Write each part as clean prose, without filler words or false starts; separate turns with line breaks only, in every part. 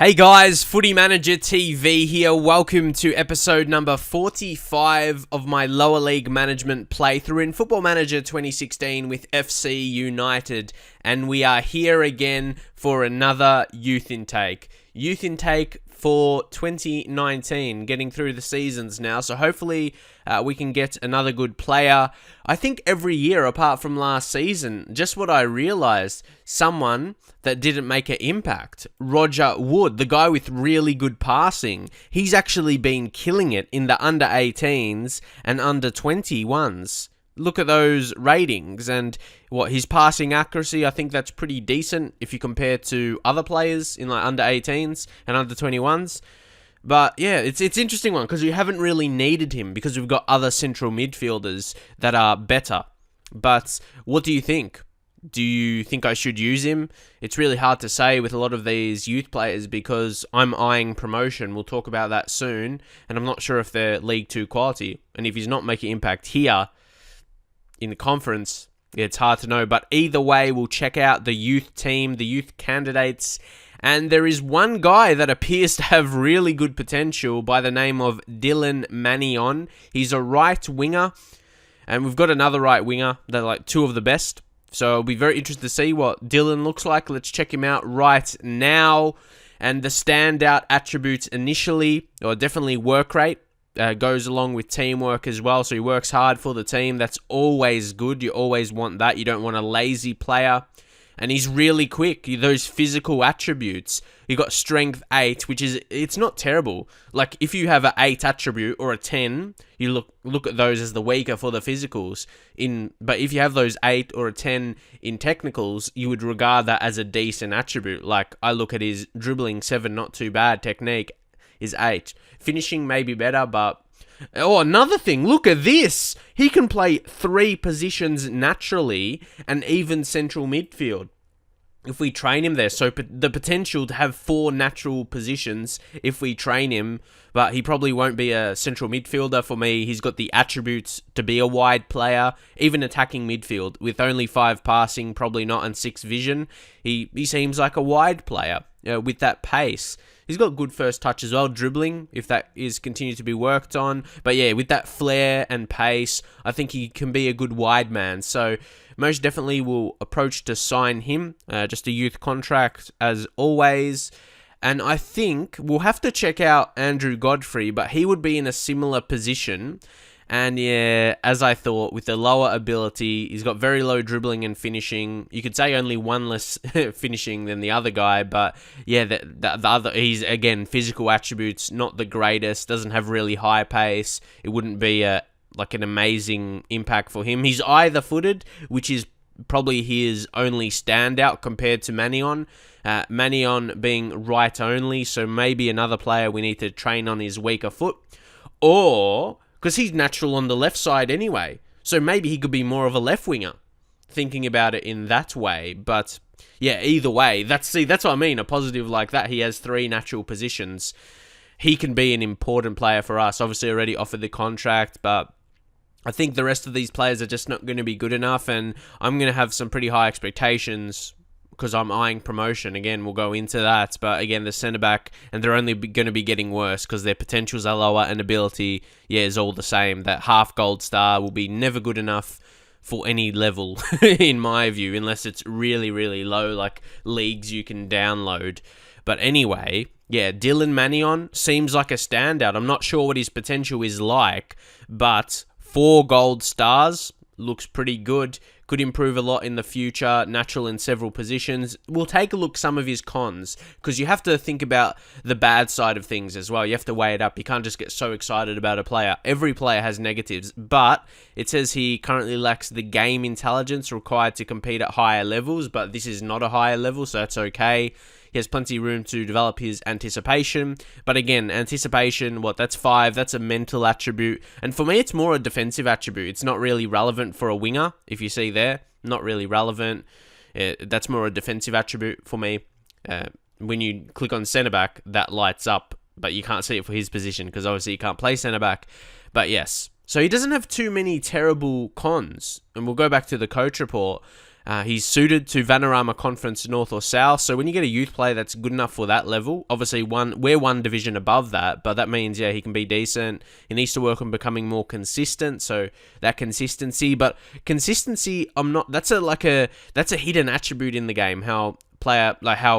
Hey guys, Footy Manager TV here. Welcome to episode number 45 of my lower league management playthrough in Football Manager 2016 with FC United. And we are here again for another youth intake. Youth intake for 2019, getting through the seasons now. So hopefully we can get another good player. I think every year apart from last season, just what I realized, someone that didn't make an impact. Roger Wood, the guy with really good passing, he's actually been killing it in the under 18s and under 21s. Look at those ratings and his passing accuracy, I think that's pretty decent if you compare to other players in like under 18s and under 21s. But yeah, it's interesting one because we haven't really needed him because we've got other central midfielders that are better. But what do you think? Do you think I should use him? It's really hard to say with a lot of these youth players because I'm eyeing promotion. We'll talk about that soon. And I'm not sure if they're League 2 quality. And if he's not making impact here in the conference, it's hard to know. But either way, we'll check out the youth team, the youth candidates. And there is one guy that appears to have really good potential by the name of Dylan Mannion. He's a right winger. And we've got another right winger. They're like two of the best. So I'll be very interested to see what Dylan looks like. Let's check him out right now. And the standout attributes initially, or definitely work rate, goes along with teamwork as well. So he works hard for the team. That's always good. You always want that. You don't want a lazy player. And he's really quick. Those physical attributes. You got strength 8, which is, it's not terrible. Like if you have an 8 attribute or a 10, you look at those as the weaker for the physicals. But if you have those 8 or a 10 in technicals, you would regard that as a decent attribute. Like I look at his dribbling 7, not too bad. Technique is 8. Finishing may be better, but oh, another thing, look at this. He can play 3 positions naturally and even central midfield if we train him there. So the potential to have 4 natural positions if we train him, but he probably won't be a central midfielder for me. He's got the attributes to be a wide player, even attacking midfield with only 5 passing, probably not, and 6 vision. He seems like a wide player with that pace. He's got good first touch as well, dribbling, if that is continued to be worked on. But yeah, with that flair and pace, I think he can be a good wide man. So most definitely will approach to sign him. Just a youth contract as always. And I think we'll have to check out Andrew Godfrey, but he would be in a similar position. And yeah, as I thought, with the lower ability, he's got very low dribbling and finishing. You could say only one less finishing than the other guy, but yeah, the other, he's again physical attributes not the greatest. Doesn't have really high pace. It wouldn't be like an amazing impact for him. He's either footed, which is probably his only standout compared to Mannion. Mannion being right only, so maybe another player we need to train on his weaker foot, or because he's natural on the left side anyway. So maybe he could be more of a left winger, thinking about it in that way. But yeah, either way, that's what I mean. A positive like that. He has 3 natural positions. He can be an important player for us. Obviously already offered the contract, but I think the rest of these players are just not going to be good enough. And I'm going to have some pretty high expectations because I'm eyeing promotion. Again, we'll go into that. But again, the centre-back, and they're only going to be getting worse because their potentials are lower and ability, yeah, is all the same. That half gold star will be never good enough for any level, in my view, unless it's really, really low, like leagues you can download. But anyway, yeah, Dylan Mannion seems like a standout. I'm not sure what his potential is like, but 4 gold stars looks pretty good. Could improve a lot in the future, natural in several positions. We'll take a look some of his cons, because you have to think about the bad side of things as well. You have to weigh it up. You can't just get so excited about a player. Every player has negatives, but it says he currently lacks the game intelligence required to compete at higher levels, but this is not a higher level, so that's okay. He has plenty of room to develop his anticipation. But again, anticipation, that's 5. That's a mental attribute. And for me, it's more a defensive attribute. It's not really relevant for a winger, if you see there. Not really relevant. That's more a defensive attribute for me. When you click on centre-back, that lights up. But you can't see it for his position, because obviously you can't play centre-back. But yes. So he doesn't have too many terrible cons. And we'll go back to the coach report. He's suited to Vanarama Conference North or South. So when you get a youth player that's good enough for that level, obviously we're one division above that, but that means he can be decent. He needs to work on becoming more consistent. So that consistency, but consistency, that's a hidden attribute in the game. How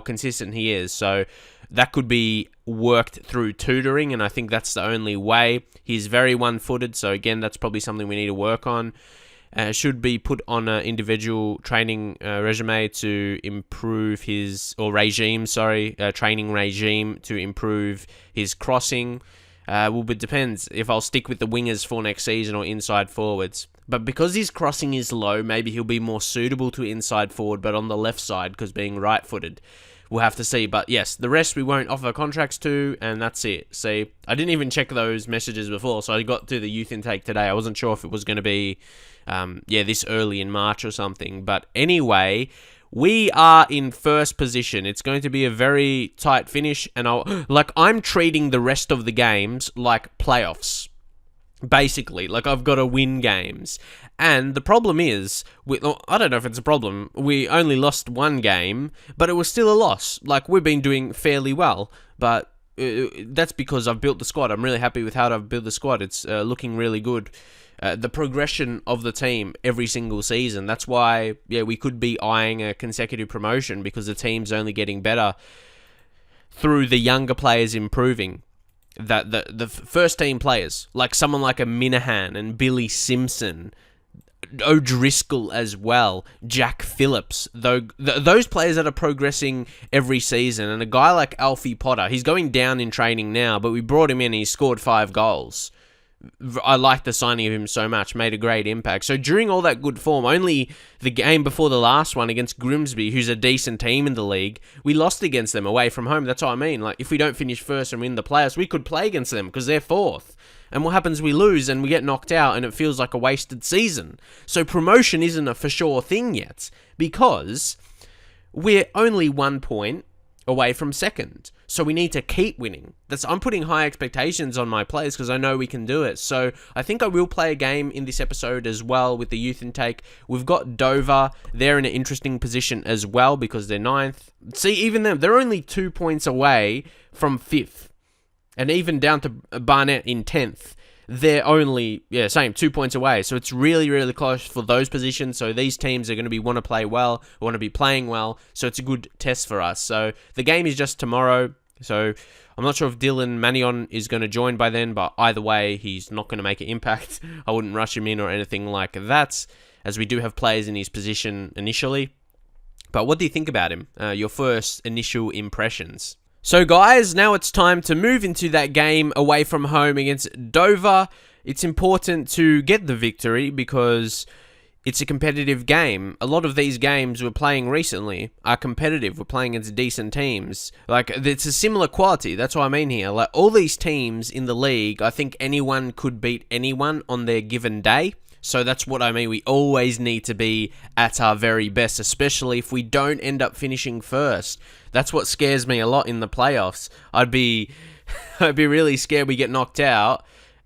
consistent he is. So that could be worked through tutoring, and I think that's the only way. He's very one-footed, so again, that's probably something we need to work on. Should be put on an individual training resume to improve training regime to improve his crossing. It depends if I'll stick with the wingers for next season or inside forwards. But because his crossing is low, maybe he'll be more suitable to inside forward, but on the left side, because being right-footed. We'll have to see. But yes, the rest we won't offer contracts to, and that's it. See, I didn't even check those messages before, so I got to the youth intake today. I wasn't sure if it was going to be, this early in March or something. But anyway, we are in first position. It's going to be a very tight finish, and I'm treating the rest of the games like playoffs. Basically, I've got to win games. And the problem is, I don't know if it's a problem, we only lost one game, but it was still a loss. We've been doing fairly well, but that's because I've built the squad. I'm really happy with how I've built the squad. It's looking really good. The progression of the team every single season, that's why, we could be eyeing a consecutive promotion, because the team's only getting better through the younger players improving. That the first team players, like someone like a Minahan and Billy Simpson, O'Driscoll as well, Jack Phillips, those players that are progressing every season, and a guy like Alfie Potter, he's going down in training now, but we brought him in and he scored 5 goals. I like the signing of him so much, made a great impact. So during all that good form, only the game before the last one against Grimsby, who's a decent team in the league, we lost against them away from home. That's what I mean. If we don't finish first and win the playoffs, we could play against them because they're fourth. And what happens? We lose and we get knocked out and it feels like a wasted season. So promotion isn't a for sure thing yet, because we're only 1 point away from second. So we need to keep winning. I'm putting high expectations on my players because I know we can do it. So I think I will play a game in this episode as well with the youth intake. We've got Dover. They're in an interesting position as well because they're 9th. See, even them, they're only 2 points away from 5th. And even down to Barnet in 10th. They're only, 2 points away. So it's really, really close for those positions. So these teams are going to want to play well, want to be playing well. So it's a good test for us. So the game is just tomorrow. So I'm not sure if Dylan Manion is going to join by then, but either way, he's not going to make an impact. I wouldn't rush him in or anything like that, as we do have players in his position initially. But what do you think about him? Your first initial impressions? So guys, now it's time to move into that game away from home against Dover. It's important to get the victory because it's a competitive game. A lot of these games we're playing recently are competitive. We're playing against decent teams. It's a similar quality. That's what I mean here. All these teams in the league, I think anyone could beat anyone on their given day. So that's what I mean. We always need to be at our very best, especially if we don't end up finishing first. That's what scares me a lot in the playoffs. I'd be really scared we get knocked out.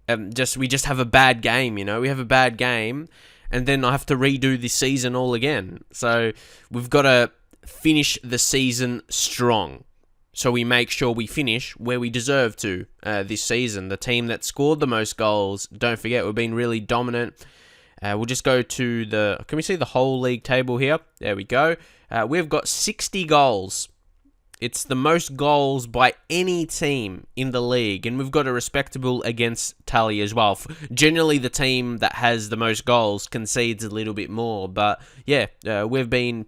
We just have a bad game, We have a bad game, and then I have to redo the season all again. So we've got to finish the season strong. So we make sure we finish where we deserve to this season. The team that scored the most goals, don't forget, we've been really dominant. We'll just go to can we see the whole league table here? There we go. We've got 60 goals. It's the most goals by any team in the league, and we've got a respectable against tally as well. Generally, the team that has the most goals concedes a little bit more, but we've been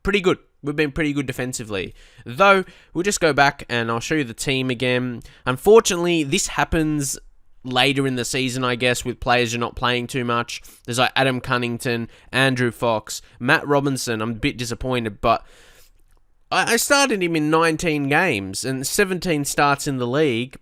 pretty good. We've been pretty good defensively. Though, we'll just go back and I'll show you the team again. Unfortunately, this happens later in the season, I guess, with players you're not playing too much. There's Adam Cunnington, Andrew Fox, Matt Robinson. I'm a bit disappointed, but I started him in 19 games and 17 starts in the league.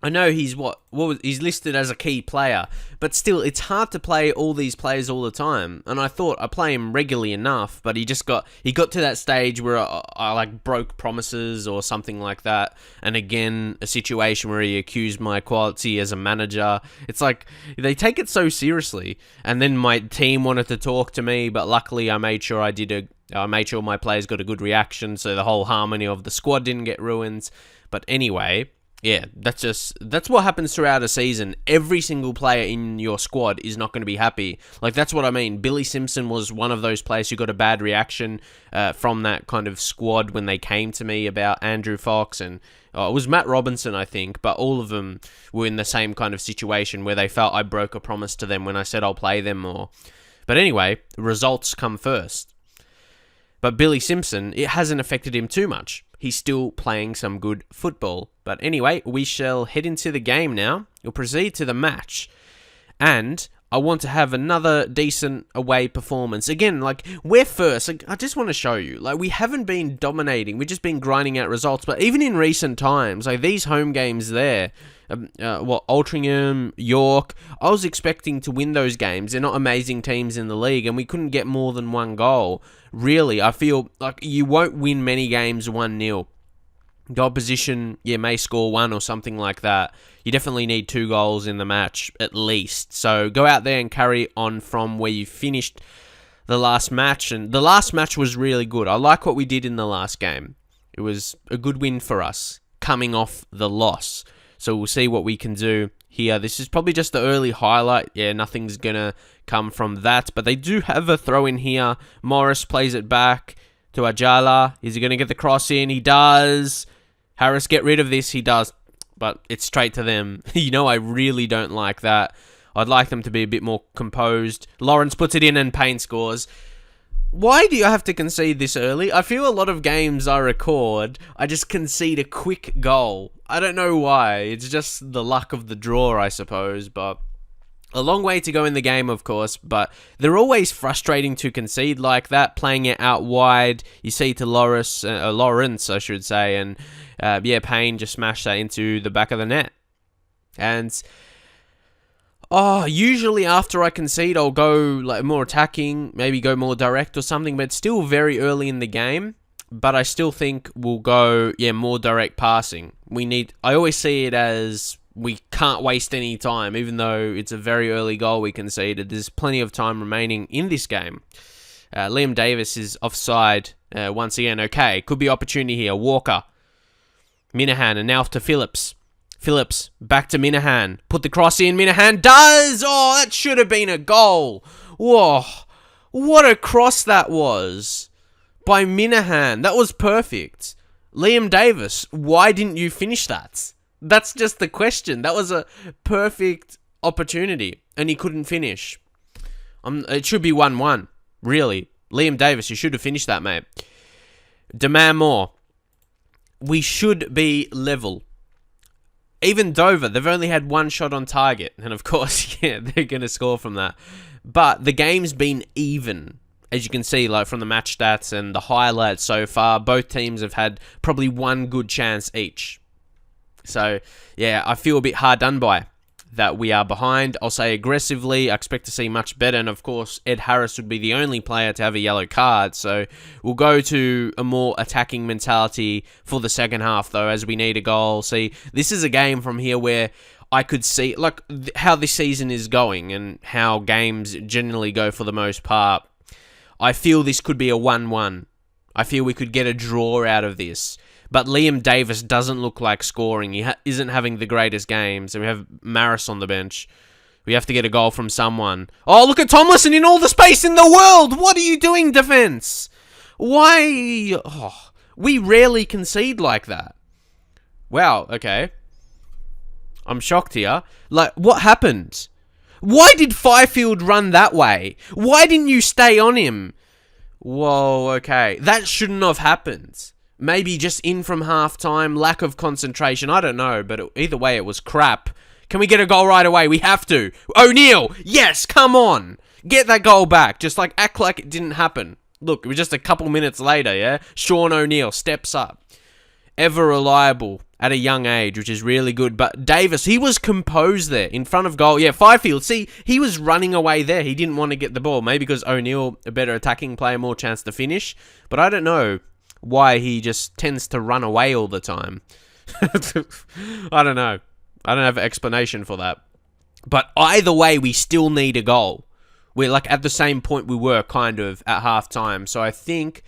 I know he's listed as a key player, but still, it's hard to play all these players all the time. And I thought I play him regularly enough, but he got to that stage where I like broke promises or something like that. And again, a situation where he accused my quality as a manager. It's like they take it so seriously. And then my team wanted to talk to me, but luckily I made sure I made sure my players got a good reaction, so the whole harmony of the squad didn't get ruined. But anyway. Yeah, that's what happens throughout a season. Every single player in your squad is not going to be happy. Like, that's what I mean. Billy Simpson was one of those players who got a bad reaction from that kind of squad when they came to me about Andrew Fox, and it was Matt Robinson, I think, but all of them were in the same kind of situation where they felt I broke a promise to them when I said I'll play them more. But anyway, results come first. But Billy Simpson, it hasn't affected him too much. He's still playing some good football. But anyway, we shall head into the game now. We'll proceed to the match. And I want to have another decent away performance. Again, like, we're first. Like, I just want to show you. Like, we haven't been dominating. We've just been grinding out results. But even in recent times, like, these home games there, Altrincham, York, I was expecting to win those games. They're not amazing teams in the league, and we couldn't get more than one goal. Really, I feel like you won't win many games 1-0. The opposition, may score one or something like that. You definitely need 2 goals in the match, at least. So go out there and carry on from where you finished the last match. And the last match was really good. I like what we did in the last game. It was a good win for us, coming off the loss. So we'll see what we can do here. This is probably just the early highlight. Yeah, nothing's going to come from that. But they do have a throw in here. Morris plays it back to Ajala. Is he going to get the cross in? He does. Harris, get rid of this. He does. But it's straight to them. I really don't like that. I'd like them to be a bit more composed. Lawrence puts it in and Payne scores. Why do you have to concede this early? I feel a lot of games I record, I just concede a quick goal. I don't know why. It's just the luck of the draw, I suppose. But a long way to go in the game, of course. But they're always frustrating to concede like that, playing it out wide. You see to Lawrence, I should say. And Payne just smashed that into the back of the net. And usually after I concede, I'll go like more attacking, maybe go more direct or something, but it's still very early in the game. But I still think we'll go, more direct passing. I always see it as we can't waste any time, even though it's a very early goal we conceded. There's plenty of time remaining in this game. Liam Davis is offside once again. Okay, could be opportunity here. Walker, Minahan, and now to Phillips. Phillips, back to Minahan. Put the cross in. Minahan does! Oh, that should have been a goal. Whoa. What a cross that was by Minahan. That was perfect. Liam Davis, why didn't you finish that? That's just the question. That was a perfect opportunity, and he couldn't finish. It should be 1-1, really. Liam Davis, you should have finished that, mate. Demand more. We should be level. Even Dover, they've only had 1 shot on target. And of course, they're going to score from that. But the game's been even. As you can see, like from the match stats and the highlights so far, both teams have had probably 1 good chance each. So, I feel a bit hard done by that we are behind. I'll say aggressively. I expect to see much better. And of course, Ed Harris would be the only player to have a yellow card. So we'll go to a more attacking mentality for the second half, though, as we need a goal. See, this is a game from here where I could see like how this season is going and how games generally go for the most part. I feel this could be a 1-1. I feel we could get a draw out of this. But Liam Davis doesn't look like scoring. He isn't having the greatest games. And we have Maris on the bench. We have to get a goal from someone. Oh, look at Tomlinson in all the space in the world. What are you doing, defense? Why? Oh, we rarely concede like that. Wow, okay. I'm shocked here. Like, what happened? Why did Fifield run that way? Why didn't you stay on him? Whoa, okay. That shouldn't have happened. Maybe just in from half-time, lack of concentration. I don't know, but either way, it was crap. Can we get a goal right away? We have to. O'Neill, yes, come on. Get that goal back. Just like act like it didn't happen. Look, it was just a couple minutes later, yeah? Sean O'Neill steps up. Ever reliable. at a young age, which is really good. But Davis, he was composed there in front of goal. Yeah, Fifield, see, he was running away there. He didn't want to get the ball. Maybe because O'Neill, a better attacking player, more chance to finish. But I don't know why he just tends to run away all the time. I don't know. I don't have an explanation for that. But either way, we still need a goal. We're like at the same point we were kind of at half-time. So I think...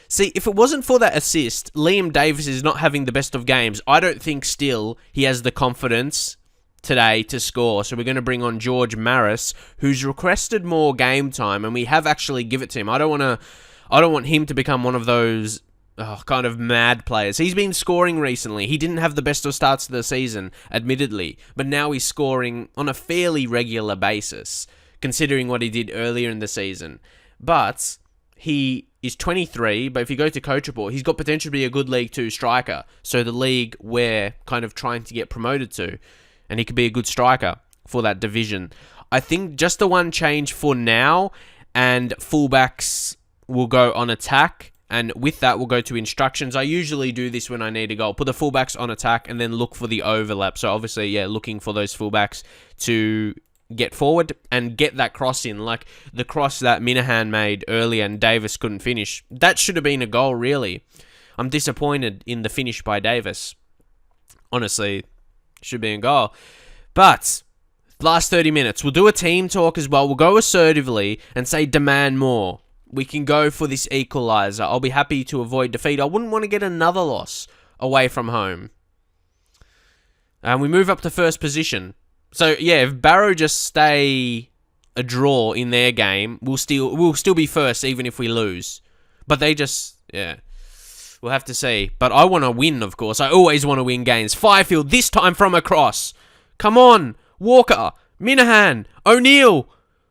See, if it wasn't for that assist, Liam Davis is not having the best of games. I don't think still he has the confidence today to score. So we're going to bring on George Maris, who's requested more game time, and we have actually give it to him. I don't want him to become one of those kind of mad players. He's been scoring recently. He didn't have the best of starts to the season, admittedly, but now he's scoring on a fairly regular basis, considering what he did earlier in the season. But he is 23, but if you go to Coach Report, he's got potential to be a good League 2 striker. So the league we're kind of trying to get promoted to, and he could be a good striker for that division. I think just the one change for now, and fullbacks will go on attack, and with that we'll go to instructions. I usually do this when I need a goal. Put the fullbacks on attack and then look for the overlap. So obviously, yeah, looking for those fullbacks to get forward and get that cross in, like the cross that Minahan made earlier and Davis couldn't finish. That should have been a goal, really. I'm disappointed in the finish by Davis. Honestly, should be a goal. But last 30 minutes, we'll do a team talk as well. We'll go assertively and say demand more. We can go for this equaliser. I'll be happy to avoid defeat. I wouldn't want to get another loss away from home. And we move up to first position. So, yeah, if Barrow just stay a draw in their game, we'll still be first even if we lose. But they just, yeah, we'll have to see. But I want to win, of course. I always want to win games. Fifield, this time from across. Come on. Walker, Minahan, O'Neill.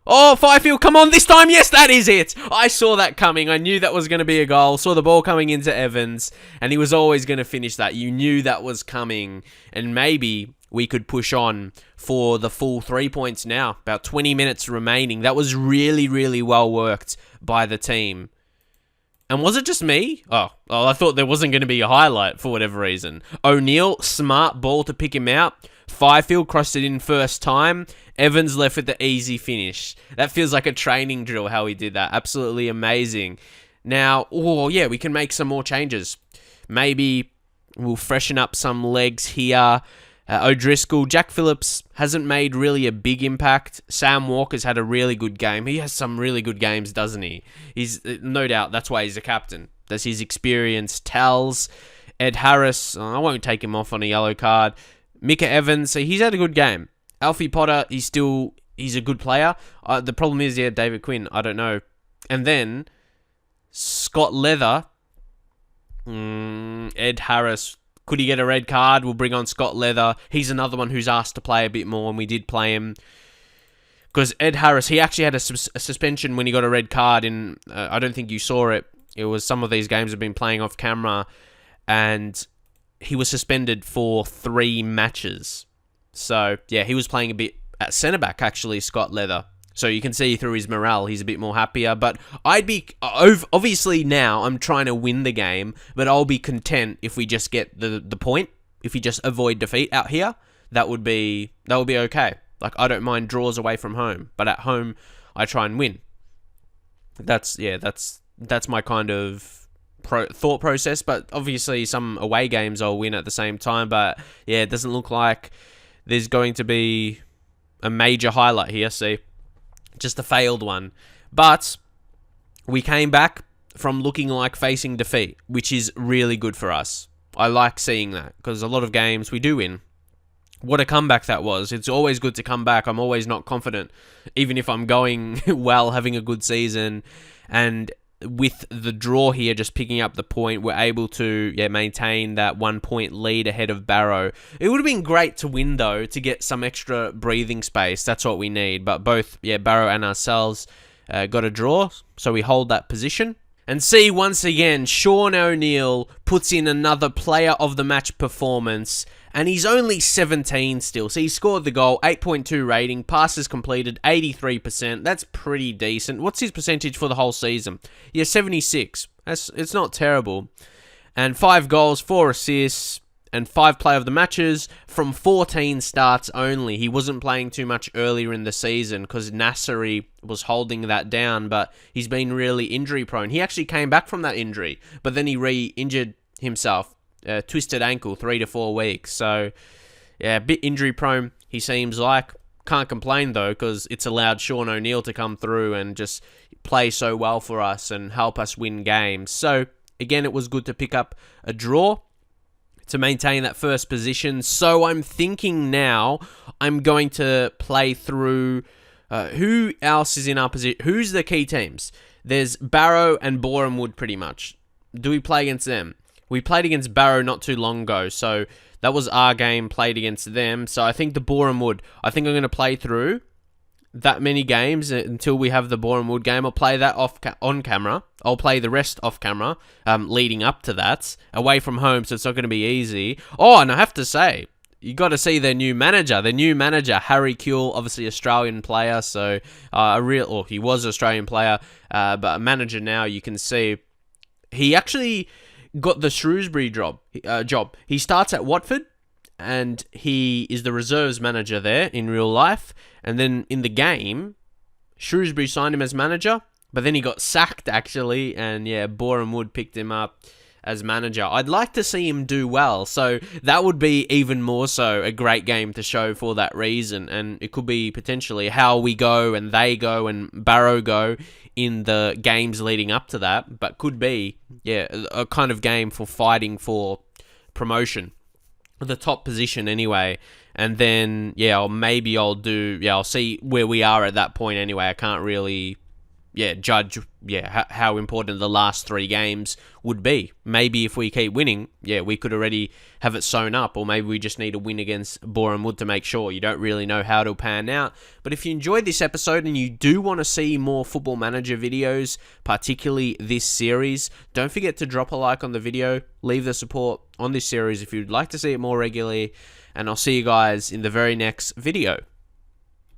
Oh, Fifield, come on this time. Yes, that is it. I saw that coming. I knew that was going to be a goal. Saw the ball coming into Evans, and he was always going to finish that. You knew that was coming, and maybe we could push on for the full 3 points now. About 20 minutes remaining. That was really, really well worked by the team. And was it just me? Oh, I thought there wasn't going to be a highlight for whatever reason. O'Neill, smart ball to pick him out. Fifield crossed it in first time. Evans left with the easy finish. That feels like a training drill how he did that. Absolutely amazing. Now, oh yeah, we can make some more changes. Maybe we'll freshen up some legs here. O'Driscoll, Jack Phillips hasn't made really a big impact. Sam Walker's had a really good game. He has some really good games, doesn't he? He's no doubt that's why he's a captain. That's his experience tells. Ed Harris, I won't take him off on a yellow card. Micah Evans, so he's had a good game. Alfie Potter, he's a good player. The problem is, yeah, David Quinn, I don't know. And then Scott Leather, Ed Harris. Could he get a red card? We'll bring on Scott Leather. He's another one who's asked to play a bit more, and we did play him. Because Ed Harris, he actually had a suspension when he got a red card, and I don't think you saw it. It was some of these games have been playing off camera, and he was suspended for 3 matches. So, yeah, he was playing a bit at centre-back, actually, Scott Leather. So you can see through his morale, he's a bit more happier. But I'd be... Obviously now, I'm trying to win the game, but I'll be content if we just get the point. If we just avoid defeat out here, that would be okay. Like, I don't mind draws away from home. But at home, I try and win. That's my kind of thought process. But obviously, some away games I'll win at the same time. But, yeah, it doesn't look like there's going to be a major highlight here. See? Just a failed one. But we came back from looking like facing defeat, which is really good for us. I like seeing that because a lot of games we do win. What a comeback that was. It's always good to come back. I'm always not confident, even if I'm going well, having a good season. And with the draw here, just picking up the point, we're able to maintain that 1 point lead ahead of Barrow. It would have been great to win, though, to get some extra breathing space. That's what we need. But both Barrow and ourselves got a draw, so we hold that position. And see, once again, Sean O'Neill puts in another player of the match performance, and he's only 17 still. So he scored the goal, 8.2 rating, passes completed, 83%. That's pretty decent. What's his percentage for the whole season? Yeah, 76. It's not terrible. And 5 goals, 4 assists, and 5 player of the matches from 14 starts only. He wasn't playing too much earlier in the season because Nasseri was holding that down, but he's been really injury prone. He actually came back from that injury, but then he re-injured himself, twisted ankle, 3 to 4 weeks. So, yeah, a bit injury prone, he seems like. Can't complain though, because it's allowed Sean O'Neill to come through and just play so well for us and help us win games. So, again, it was good to pick up a draw to maintain that first position. So I'm thinking now I'm going to play through who else is in our position. Who's the key teams? There's Barrow and Boreham Wood pretty much. Do we play against them? We played against Barrow not too long ago, so that was our game, played against them. So I think the Boreham Wood, I think I'm going to play through that many games until we have the Boreham Wood game. I'll play that on camera. I'll play the rest off camera leading up to that, away from home, so it's not going to be easy. Oh, and I have to say, you got to see their new manager. Their new manager, Harry Kewell, obviously Australian player, so he was an Australian player, but a manager now. You can see he actually got the Shrewsbury job. He starts at Watford, and he is the reserves manager there in real life. And then in the game, Shrewsbury signed him as manager, but then he got sacked, actually, and yeah, Boreham Wood picked him up as manager. I'd like to see him do well, so that would be even more so a great game to show for that reason, and it could be potentially how we go and they go and Barrow go in the games leading up to that, but could be, yeah, a kind of game for fighting for promotion, the top position anyway. And then, yeah, I'll see where we are at that point anyway. I can't really, judge, how important the last 3 games would be. Maybe if we keep winning, we could already have it sewn up, or maybe we just need a win against Boreham Wood to make sure. You don't really know how it'll pan out. But if you enjoyed this episode and you do want to see more Football Manager videos, particularly this series, don't forget to drop a like on the video, leave the support on this series if you'd like to see it more regularly, and I'll see you guys in the very next video.